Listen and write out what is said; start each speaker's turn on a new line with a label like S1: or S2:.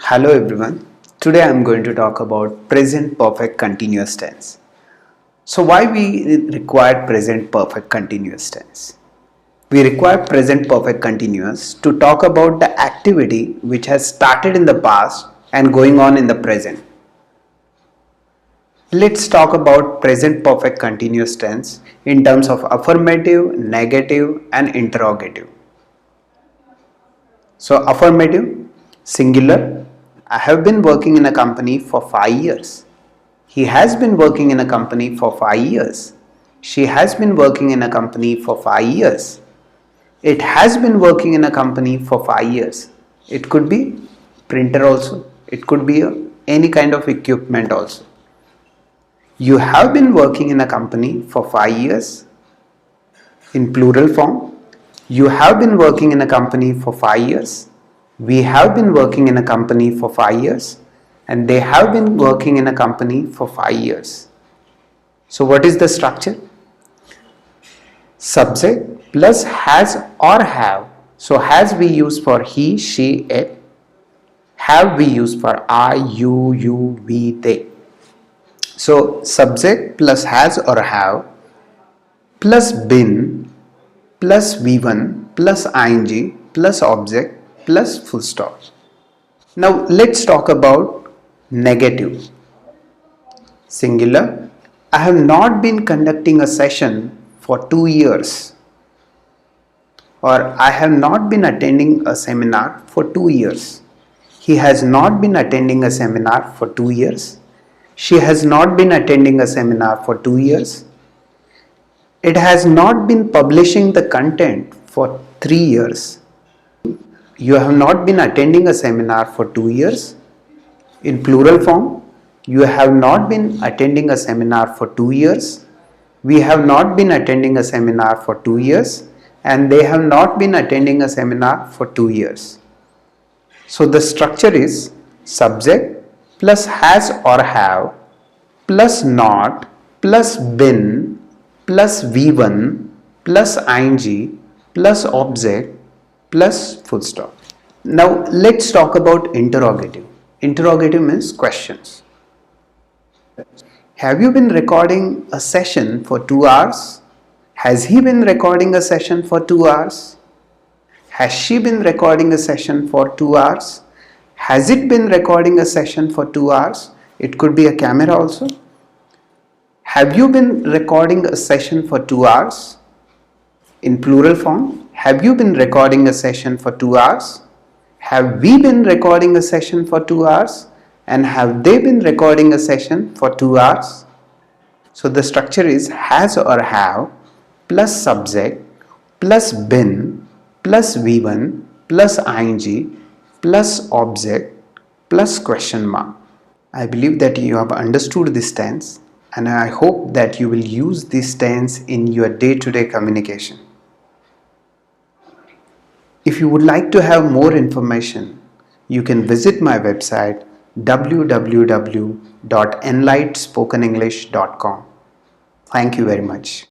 S1: Hello everyone. Today I am going to talk about present perfect continuous tense. So why we require present perfect continuous tense? We require present perfect continuous to talk about the activity which has started in the past and going on in the present. Let's talk about present perfect continuous tense in terms of affirmative, negative and interrogative. So affirmative, singular. I have been working in a company for 5 years. He has been working in a company for 5 years. She has been working in a company for 5 years. It has been working in a company for 5 years. It could be printer also. It could be any kind of equipment also. You have been working in a company for 5 years. In plural form, you have been working in a company for 5 years. We have been working in a company for 5 years. And they have been working in a company for 5 years. So what is the structure? Subject plus has or have. So has we use for he, she, it. Have we use for I, you, we, they. So subject plus has or have plus been plus V1 plus ing plus object plus full stop. Now let's talk about negative. Singular. I have not been conducting a session for 2 years. Or I have not been attending a seminar for 2 years. He has not been attending a seminar for 2 years. She has not been attending a seminar for 2 years. It has not been publishing the content for 3 years. You have not been attending a seminar for 2 years. In plural form, you have not been attending a seminar for 2 years. We have not been attending a seminar for 2 years. And they have not been attending a seminar for 2 years. So the structure is subject plus has or have plus not plus been plus V1 plus ing plus object plus full stop. Now let's talk about interrogative. Interrogative means questions. Have you been recording a session for 2 hours? Has he been recording a session for 2 hours? Has she been recording a session for 2 hours? Has it been recording a session for 2 hours? It could be a camera also. Have you been recording a session for 2 hours? In plural form, have you been recording a session for 2 hours? Have we been recording a session for 2 hours? And have they been recording a session for 2 hours? So the structure is has or have plus subject plus been plus V1 plus ing plus object plus question mark. I believe that you have understood this tense and I hope that you will use this tense in your day-to-day communication. If you would like to have more information, you can visit my website www.enlightspokenenglish.com. Thank you very much.